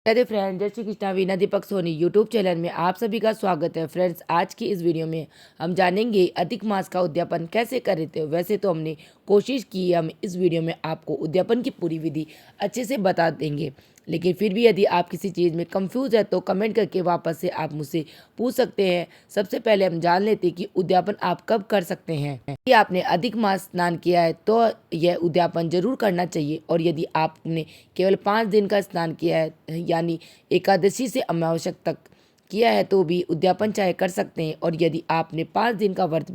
Radhe friends, जय Shri Krishna. Veena Deepak Soni YouTube channel में आप सभी का स्वागत है। फ्रेंड्स, आज की इस वीडियो में हम जानेंगे अधिक मास का उद्यापन कैसे कर रहे थे। वैसे तो हमने कोशिश की हम इस वीडियो में आपको उद्यापन की पूरी विधि अच्छे से बता देंगे, लेकिन फिर भी यदि आप किसी चीज़ में कंफ्यूज है तो कमेंट करके वापस से आप मुझसे पूछ सकते हैं। सबसे पहले हम जान लेते हैं कि उद्यापन आप कब कर सकते हैं। यदि आपने अधिक मास स्नान किया है तो यह उद्यापन जरूर करना चाहिए, और यदि आपने केवल 5 दिन का स्नान किया है यानी एकादशी से अमावस्या तक किया है तो भी उद्यापन चाहे कर सकते हैं। और यदि आपने 5 दिन का व्रत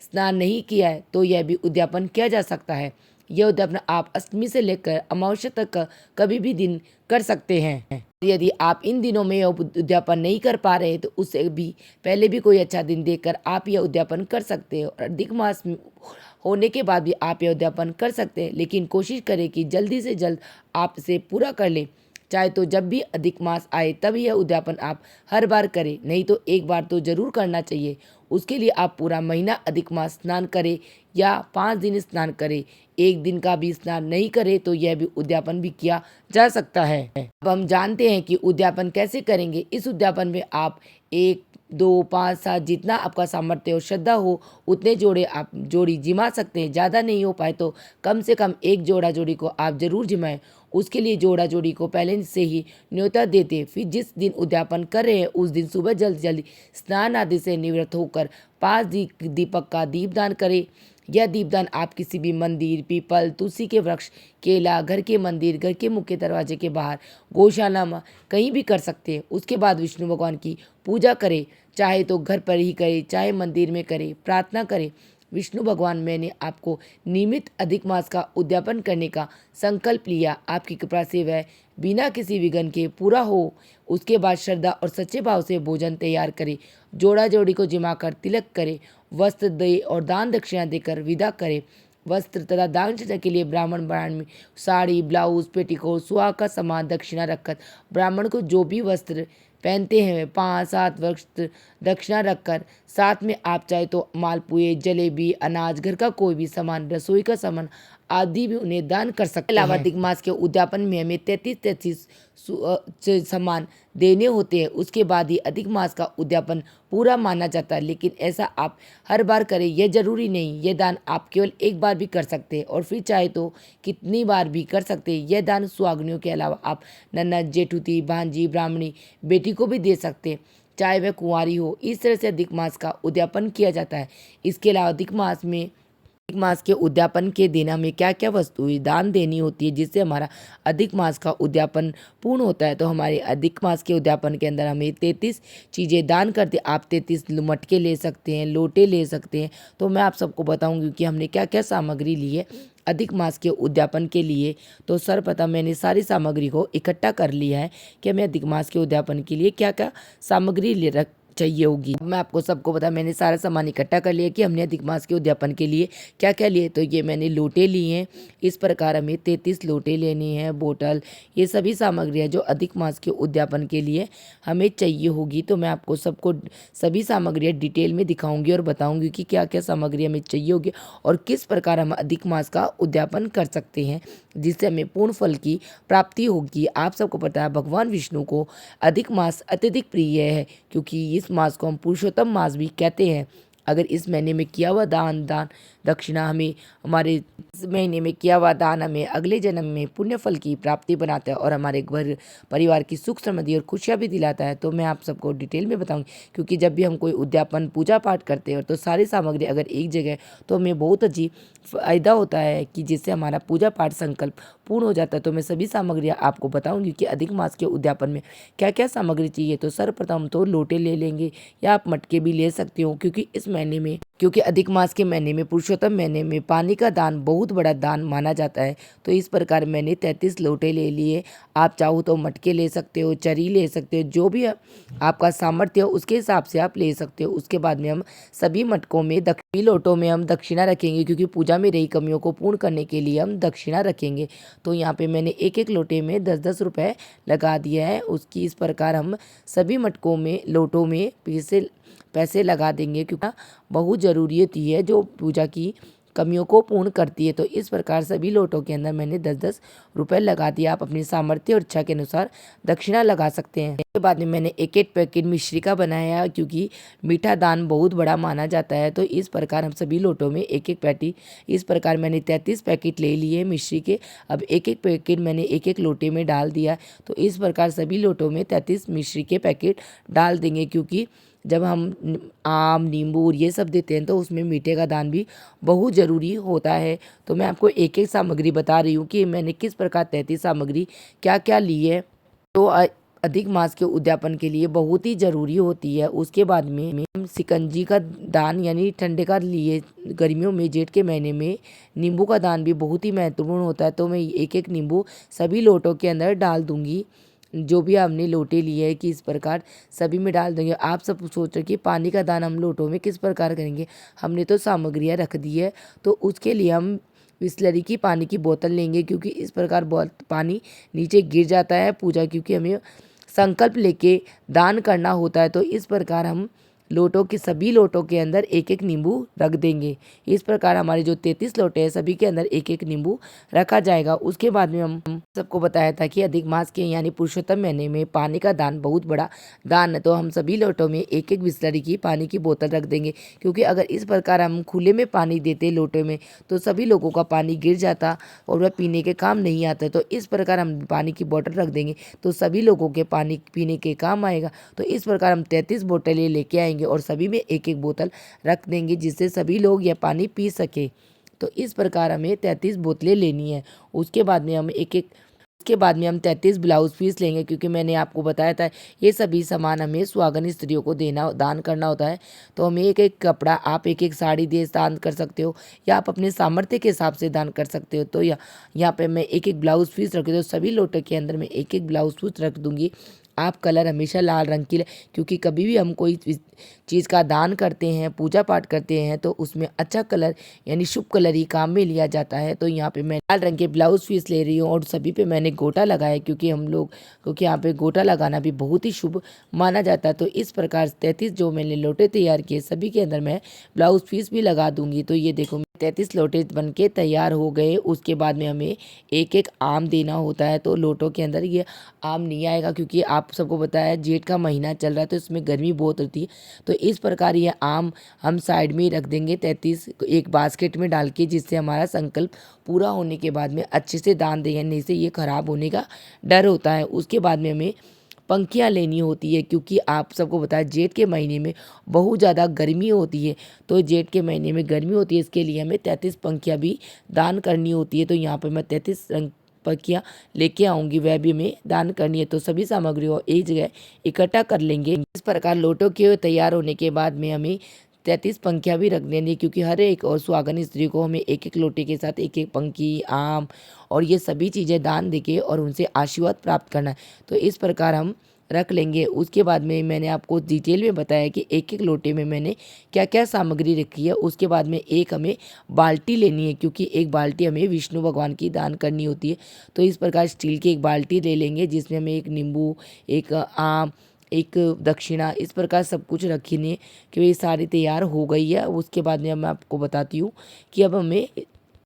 स्नान नहीं किया है तो यह भी उद्यापन किया जा सकता है। यह उद्यापन आप अष्टमी से लेकर अमावस्या तक का कभी भी दिन कर सकते हैं। यदि आप इन दिनों में यह उद्यापन नहीं कर पा रहे तो उससे भी पहले भी कोई अच्छा दिन देखकर आप यह उद्यापन कर सकते हो। और अधिक मास होने के बाद भी आप यह उद्यापन कर सकते हैं, लेकिन कोशिश करें कि जल्दी से जल्द आप इसे पूरा कर लें। चाहे तो जब भी अधिक मास आए तब यह उद्यापन आप हर बार करें, नहीं तो एक बार तो जरूर करना चाहिए। उसके लिए आप पूरा महीना अधिक मास स्नान करें या 5 दिन स्नान करें। एक दिन का भी स्नान नहीं करे तो यह भी उद्यापन भी किया जा सकता है। अब हम जानते हैं कि उद्यापन कैसे करेंगे। इस उद्यापन में आप 1, 2, 5, 7 जितना आपका सामर्थ्य और श्रद्धा हो उतने जोड़े आप जोड़ी जिमा सकते हैं। ज़्यादा नहीं हो पाए तो कम से कम एक जोड़ा जोड़ी को आप जरूर जिमाएं। उसके लिए जोड़ा जोड़ी को पहले से ही न्योता देते, फिर जिस दिन उद्यापन कर रहे हैं उस दिन सुबह जल्दी जल्दी स्नान आदि से निवृत्त होकर 5 दीपक का दीपदान करें। यह दीपदान आप किसी भी मंदिर, पीपल, तुलसी के वृक्ष, केला, घर के मंदिर, घर के मुख्य दरवाजे के बाहर, गौशाला में कहीं भी कर सकते हैं। उसके बाद विष्णु भगवान की पूजा करें, चाहे तो घर पर ही करें चाहे मंदिर में करें, प्रार्थना करें। विष्णु भगवान, मैंने आपको नियमित अधिक मास का उद्यापन करने का संकल्प लिया, आपकी कृपा से वह बिना किसी विघ्न के पूरा हो। उसके बाद श्रद्धा और सच्चे भाव से भोजन तैयार करें, जोड़ा जोड़ी को जिमाकर तिलक करें, वस्त्र दे और दान दक्षिणा देकर विदा करें। वस्त्र तथा दान दक्षिणा के लिए ब्राह्मण में साड़ी, ब्लाउज, पेटीकोट, सुहाग का सामान दक्षिणा रखकर ब्राह्मण को जो भी वस्त्र पहनते हैं 5-7 वस्त्र दक्षिणा रखकर, साथ में आप चाहे तो मालपुए, जलेबी, अनाज, घर का कोई भी सामान, रसोई का सामान आदि भी उन्हें दान कर सकते हैं। अलावा अधिक मास के उद्यापन में हमें 33 सामान देने होते हैं। उसके बाद ही अधिक मास का उद्यापन पूरा माना जाता है, लेकिन ऐसा आप हर बार करें यह जरूरी नहीं। यह दान आप केवल एक बार भी कर सकते हैं और फिर चाहे तो कितनी बार भी कर सकते हैं। यह दान सुहागनियों के अलावा आप ननद, जेठुती, भांजी, ब्राह्मणी, बेटी को भी दे सकते हैं, चाहे वह कुंवारी हो। इस तरह से अधिक मास का उद्यापन किया जाता है। इसके अलावा अधिक मास के उद्यापन के दिन हमें क्या क्या वस्तुएं दान देनी होती है जिससे हमारा अधिक मास का उद्यापन पूर्ण होता है। तो हमारे अधिक मास के उद्यापन के अंदर हमें 33 चीज़ें दान करते। आप 33 मटके ले सकते हैं, लोटे ले सकते हैं। तो मैं आप सबको बताऊंगी कि हमने क्या क्या सामग्री ली है अधिक मास के उद्यापन के लिए। तो सर्वप्रथम मैंने सारी सामग्री को इकट्ठा कर लिया है कि हमें अधिक मास के उद्यापन के लिए क्या क्या सामग्री ले रख चाहिए होगी। मैं आपको सबको बता, मैंने सारा सामान इकट्ठा कर लिया कि हमने अधिक मास के उद्यापन के लिए क्या क्या लिए। तो ये मैंने लोटे लिए हैं, इस प्रकार हमें 33 लोटे लेने हैं, बोतल, ये सभी सामग्रियाँ जो अधिक मास के उद्यापन के लिए हमें चाहिए होगी। तो मैं आपको सबको सभी सामग्रियाँ डिटेल में दिखाऊंगी और बताऊंगी कि क्या क्या सामग्री हमें चाहिए होगी और किस प्रकार हम अधिक मास का उद्यापन कर सकते हैं जिससे हमें पूर्ण फल की प्राप्ति होगी। आप सबको पता है भगवान विष्णु को अधिक मास अत्यधिक प्रिय है, क्योंकि इस मास को हम पुरुषोत्तम मास भी कहते हैं। अगर इस महीने में किया हुआ दान दक्षिणा हमें हमारे इस महीने में किया हुआ दान हमें अगले जन्म में पुण्य फल की प्राप्ति बनाता है और हमारे घर परिवार की सुख समृद्धि और खुशियाँ भी दिलाता है। तो मैं आप सबको डिटेल में बताऊंगी, क्योंकि जब भी हम कोई उद्यापन पूजा पाठ करते हैं तो सारी सामग्री अगर एक जगह तो हमें बहुत अच्छी फायदा होता है कि जिससे हमारा पूजा पाठ संकल्प पूर्ण हो जाता है। तो मैं सभी सामग्रियाँ आपको बताऊंगी कि अधिक मास के उद्यापन में क्या क्या सामग्री चाहिए। तो सर्वप्रथम तो लोटे ले लेंगे या आप मटके भी ले सकते हो, क्योंकि अधिक मास के महीने में पुरुषोत्तम महीने में पानी का दान बहुत बड़ा दान माना जाता है। तो इस प्रकार मैंने 33 लोटे ले लिए। आप चाहो तो मटके ले सकते हो, चरी ले सकते हो, जो भी आपका सामर्थ्य हो उसके हिसाब से आप ले सकते हो। उसके बाद में हम सभी मटकों में लोटों में हम दक्षिणा रखेंगे, क्योंकि पूजा में रही कमियों को पूर्ण करने के लिए हम दक्षिणा रखेंगे। तो यहाँ पे मैंने एक एक लोटे में 10-10 रुपये लगा दिया है उसकी। इस प्रकार हम सभी मटकों में लोटों में पैसे लगा देंगे, क्योंकि बहुत ज़रूरी होती है जो पूजा की कमियों को पूर्ण करती है। तो इस प्रकार सभी लोटों के अंदर मैंने 10-10 रुपए लगा दिया। आप अपनी सामर्थ्य और इच्छा के अनुसार दक्षिणा लगा सकते हैं। इसके बाद में मैंने एक एक पैकेट मिश्री का बनाया, क्योंकि मीठा दान बहुत बड़ा माना जाता है। तो इस प्रकार हम सभी लोटों में एक एक पैटी, इस प्रकार मैंने 33 पैकेट ले लिए मिश्री के। अब एक एक पैकेट मैंने एक एक लोटे में डाल दिया। तो इस प्रकार सभी लोटों में 33 मिश्री के पैकेट डाल देंगे, क्योंकि जब हम आम, नींबू और ये सब देते हैं तो उसमें मीठे का दान भी बहुत ज़रूरी होता है। तो मैं आपको एक एक सामग्री बता रही हूँ कि मैंने किस प्रकार 33 सामग्री क्या क्या ली है। तो अधिक मास के उद्यापन के लिए बहुत ही ज़रूरी होती है। उसके बाद में हम शिकंजी का दान यानी ठंडे का लिए, गर्मियों में जेठ के महीने में नींबू का दान भी बहुत ही महत्वपूर्ण होता है। तो मैं एक एक नींबू सभी लोटों के अंदर डाल दूंगी। जो भी हमने लोटे लिए है कि इस प्रकार सभी में डाल देंगे। आप सब सोच रहे कि पानी का दान हम लोटों में किस प्रकार करेंगे। हमने तो सामग्रियाँ रख दी है, तो उसके लिए हम बिसलरी की पानी की बोतल लेंगे, क्योंकि इस प्रकार पानी नीचे गिर जाता है पूजा, क्योंकि हमें संकल्प लेके दान करना होता है। तो इस प्रकार हम लोटों के सभी लोटों के अंदर एक एक नींबू रख देंगे। इस प्रकार हमारे जो 33 लोटे हैं सभी के अंदर एक एक नींबू रखा जाएगा। उसके बाद में हम सबको बताया था कि अधिक मास के यानी पुरुषोत्तम महीने में पानी का दान बहुत बड़ा दान है। तो हम सभी लोटों में एक एक बिसलरी की पानी की बोतल रख देंगे, क्योंकि अगर इस प्रकार हम खुले में पानी देते लोटे में तो सभी लोगों का पानी गिर जाता और वह पीने के काम नहीं आता। तो इस प्रकार हम पानी की बोतल रख देंगे तो सभी लोगों के पानी पीने के काम आएगा। तो इस प्रकार हम 33 बोतलें लेके आएंगे और सभी में एक एक बोतल रख देंगे, जिससे सभी लोग यह पानी पी सके। तो इस प्रकार हमें 33 बोतलें लेनी है। उसके बाद में हम उसके बाद में हम 33 ब्लाउज पीस लेंगे, क्योंकि मैंने आपको बताया था ये सभी सामान हमें सुहागन स्त्रियों को दान करना होता है। तो हमें एक एक कपड़ा, आप एक एक साड़ी दे दान कर सकते हो, या आप अपने सामर्थ्य के हिसाब से दान कर सकते हो। तो यहाँ पे मैं एक एक ब्लाउज पीस रख, तो सभी लोटे के अंदर मैं एक एक ब्लाउज पीस रख दूंगी। आप कलर हमेशा लाल रंग की, क्योंकि कभी भी हम कोई चीज़ का दान करते हैं, पूजा पाठ करते हैं, तो उसमें अच्छा कलर यानी शुभ कलर ही काम में लिया जाता है। तो यहाँ पे मैं लाल रंग के ब्लाउज पीस ले रही हूँ और सभी पे मैंने गोटा लगाया, क्योंकि यहाँ पे गोटा लगाना भी बहुत ही शुभ माना जाता है। तो इस प्रकार 33 जो मैंने लोटे तैयार किए सभी के अंदर मैं ब्लाउज पीस भी लगा दूंगी। तो ये देखो 33 लोटे बन के तैयार हो गए। उसके बाद में हमें एक एक आम देना होता है। तो लोटों के अंदर ये आम नहीं आएगा, क्योंकि आप सबको पता है जेठ का महीना चल रहा है तो इसमें गर्मी बहुत होती है। तो इस प्रकार ये आम हम साइड में ही रख देंगे 33 एक बास्केट में डाल के, जिससे हमारा संकल्प पूरा होने के बाद में अच्छे से दान देंगे, नहीं से ये खराब होने का डर होता है। उसके बाद में हमें पंखियाँ लेनी होती है, क्योंकि आप सबको पता है जेठ के महीने में बहुत ज़्यादा गर्मी होती है। तो जेठ के महीने में गर्मी होती है, इसके लिए हमें 33 पंखियाँ भी दान करनी होती है। तो यहाँ पर मैं 33 पंखियाँ लेके आऊँगी, वह भी हमें दान करनी है। तो सभी सामग्रियों एक जगह इकट्ठा कर लेंगे। इस प्रकार लोटों के तैयार होने के बाद में हमें 33 पंखियाँ भी रख देंगे, क्योंकि हर एक और सुहागन स्त्री को हमें एक एक लोटे के साथ एक एक पंखी, आम और ये सभी चीज़ें दान देके और उनसे आशीर्वाद प्राप्त करना है। तो इस प्रकार हम रख लेंगे। उसके बाद में मैंने आपको डिटेल में बताया कि एक एक लोटे में मैंने क्या क्या सामग्री रखी है। उसके बाद में एक हमें बाल्टी लेनी है, क्योंकि एक बाल्टी हमें विष्णु भगवान की दान करनी होती है। तो इस प्रकार स्टील की एक बाल्टी ले लेंगे, जिसमें हमें एक नींबू, एक आम, एक दक्षिणा, इस प्रकार सब कुछ रखनी है। कि ये सारी तैयार हो गई है। उसके बाद में मैं आपको बताती हूँ कि अब हमें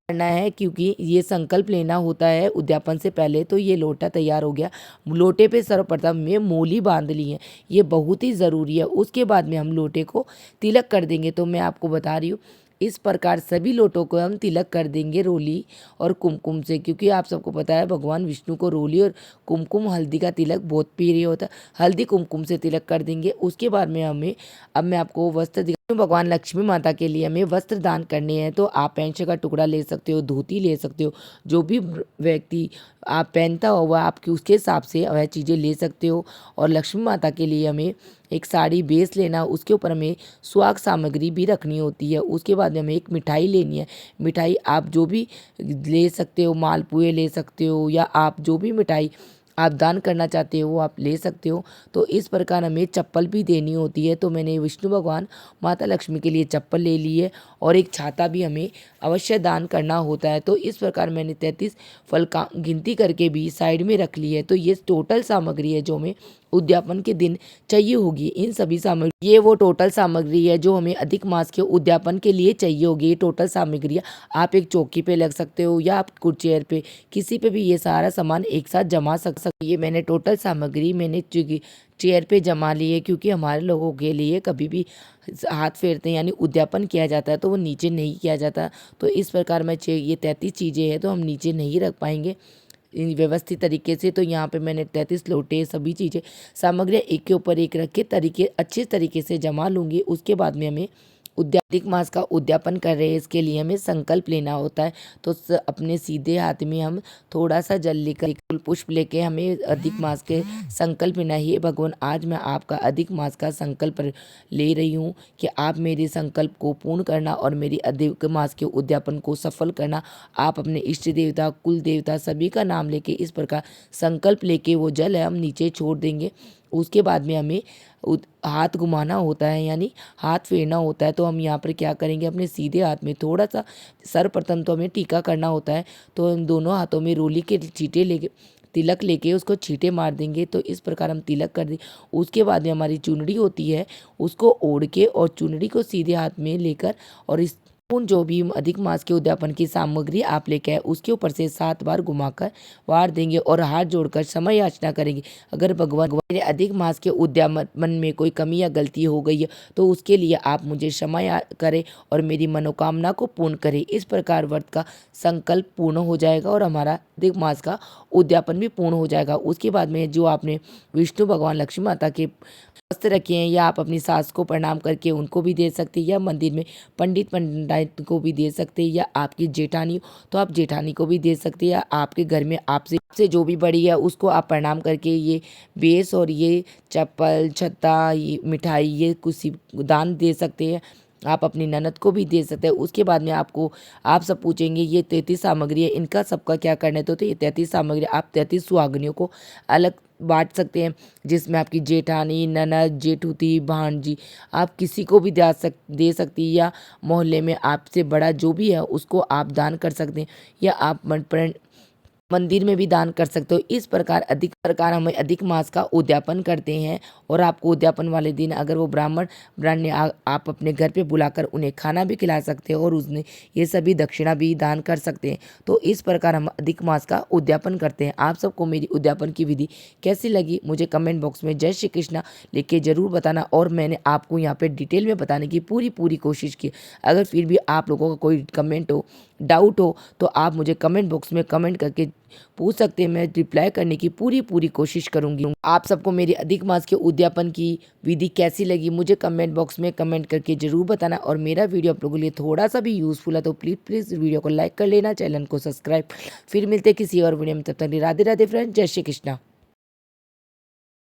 करना है, क्योंकि ये संकल्प लेना होता है उद्यापन से पहले। तो ये लोटा तैयार हो गया। लोटे पे सर्वप्रथम में मोली बांध ली है, ये बहुत ही ज़रूरी है। उसके बाद में हम लोटे को तिलक कर देंगे। तो मैं आपको बता रही हूँ इस प्रकार सभी लोटों को हम तिलक कर देंगे रोली और कुमकुम से, क्योंकि आप सबको पता है भगवान विष्णु को रोली और कुमकुम, हल्दी का तिलक बहुत प्रिय होता है। हल्दी कुमकुम से तिलक कर देंगे। उसके बाद में अब मैं आपको वस्त्र भगवान लक्ष्मी माता के लिए हमें वस्त्र दान करने हैं। तो आप पैंट का टुकड़ा ले सकते हो, धोती ले सकते हो, जो भी व्यक्ति आप पहनता हो वह आपकी उसके हिसाब से वह चीज़ें ले सकते हो। और लक्ष्मी माता के लिए हमें एक साड़ी बेस लेना, उसके ऊपर हमें सुहाग सामग्री भी रखनी होती है। उसके बाद हमें एक मिठाई लेनी है। मिठाई आप जो भी ले सकते हो, मालपुए ले सकते हो, या आप जो भी मिठाई आप दान करना चाहते हो वो आप ले सकते हो। तो इस प्रकार हमें चप्पल भी देनी होती है। तो मैंने विष्णु भगवान माता लक्ष्मी के लिए चप्पल ले ली है, और एक छाता भी हमें अवश्य दान करना होता है। तो इस प्रकार मैंने 33 फल का गिनती करके भी साइड में रख ली है। तो ये टोटल सामग्री है जो हमें उद्यापन के दिन चाहिए होगी। इन सभी सामग्री, ये वो टोटल सामग्री है जो हमें अधिक मास के उद्यापन के लिए चाहिए होगी। ये टोटल सामग्री आप एक चौकी पे लग सकते हो या आप कुछ चेयर पे, किसी पे भी ये सारा सामान एक साथ जमा सकते। ये मैंने टोटल सामग्री मैंने चेयर पे जमा ली है, क्योंकि हमारे लोगों के लिए कभी भी हाथ फेरते हैं यानी उद्यापन किया जाता है तो वो नीचे नहीं किया जाता। तो इस प्रकार में ये 33 चीज़ें हैं तो हम नीचे नहीं रख पाएंगे व्यवस्थित तरीके से। तो यहाँ पे मैंने 33 लोटे सभी चीज़ें सामग्री एक के ऊपर एक रख के अच्छे तरीके से जमा लूँगी। उसके बाद में हमें अधिक मास का उद्यापन कर रहे हैं, इसके लिए हमें संकल्प लेना होता है। तो अपने सीधे हाथ में हम थोड़ा सा जल लेकर फूल पुष्प लेके हमें अधिक मास के संकल्प लेना ही। भगवान, आज मैं आपका अधिक मास का संकल्प ले रही हूँ कि आप मेरे संकल्प को पूर्ण करना और मेरी अधिक मास के उद्यापन को सफल करना। आप अपने इष्ट देवता, कुल देवता सभी का नाम लेके इस प्रकार संकल्प लेके वो जल है हम नीचे छोड़ देंगे। उसके बाद में हमें हाथ घुमाना होता है यानी हाथ फेरना होता है। तो हम यहाँ पर क्या करेंगे, अपने सीधे हाथ में थोड़ा सा सर्वप्रथम तो हमें टीका करना होता है। तो हम दोनों हाथों में रोली के छींटे लेके तिलक लेके उसको छींटे मार देंगे। तो इस प्रकार हम तिलक कर दें। उसके बाद में हमारी चुनरी होती है उसको ओढ़ के और चुनरी को सीधे हाथ में लेकर और इस जो भी अधिक मास के उद्यापन की सामग्री आप लेके आए उसके ऊपर से 7 बार घुमाकर वार देंगे और हाथ जोड़कर क्षमा याचना करेंगे। अगर भगवान मेरे अधिक मास के उद्यापन में कोई कमी या गलती हो गई है तो उसके लिए आप मुझे क्षमा करें और मेरी मनोकामना को पूर्ण करें। इस प्रकार व्रत का संकल्प पूर्ण हो जाएगा और हमारा अधिक मास का उद्यापन भी पूर्ण हो जाएगा। उसके बाद में जो आपने विष्णु भगवान, लक्ष्मी माता के वस्त्र रखे हैं या आप अपनी सास को प्रणाम करके उनको भी दे सकते हैं या मंदिर में पंडित को भी दे सकते हैं या आपकी जेठानी तो आप जेठानी को भी दे सकते हैं या आपके घर में आपसे जो भी बड़ी है उसको आप प्रणाम करके ये बेस और ये चप्पल, छत्ता, ये मिठाई, ये कुछ दान दे सकते हैं। आप अपनी ननद को भी दे सकते हैं। उसके बाद में आप सब पूछेंगे ये 33 सामग्री है, इनका सबका क्या करना है। तो ये 33 सामग्री आप 33 सुहागनियों को अलग बांट सकते हैं, जिसमें आपकी जेठानी, ननद, जेठूती, भांजी, आप किसी को भी दे सकती है या मोहल्ले में आपसे बड़ा जो भी है उसको आप दान कर सकते हैं या आप मंदिर में भी दान कर सकते हो। इस प्रकार हम अधिक मास का उद्यापन करते हैं। और आपको उद्यापन वाले दिन अगर वो ब्राह्मण आप अपने घर पे बुलाकर उन्हें खाना भी खिला सकते हो और उसने ये सभी दक्षिणा भी दान कर सकते हैं। तो इस प्रकार हम अधिक मास का उद्यापन करते हैं। आप सबको मेरी उद्यापन की विधि कैसी लगी मुझे कमेंट बॉक्स में जय श्री कृष्णा लिख के ज़रूर बताना। और मैंने आपको यहाँ पे डिटेल में बताने की पूरी कोशिश की। अगर फिर भी आप लोगों का कोई कमेंट हो, डाउट हो तो आप मुझे कमेंट बॉक्स में कमेंट करके पूछ सकते हैं। मैं रिप्लाई करने की पूरी कोशिश करूंगी। आप सबको मेरी अधिक मास के उद्यापन की विधि कैसी लगी मुझे कमेंट बॉक्स में कमेंट करके जरूर बताना। और मेरा वीडियो आप लोगों के लिए थोड़ा सा भी यूजफुल है तो प्लीज़ वीडियो को लाइक कर लेना, चैनल को सब्सक्राइब। फिर मिलते किसी और वीडियो में, तब तक राधे राधे फ्रेंड, जय श्री कृष्णा।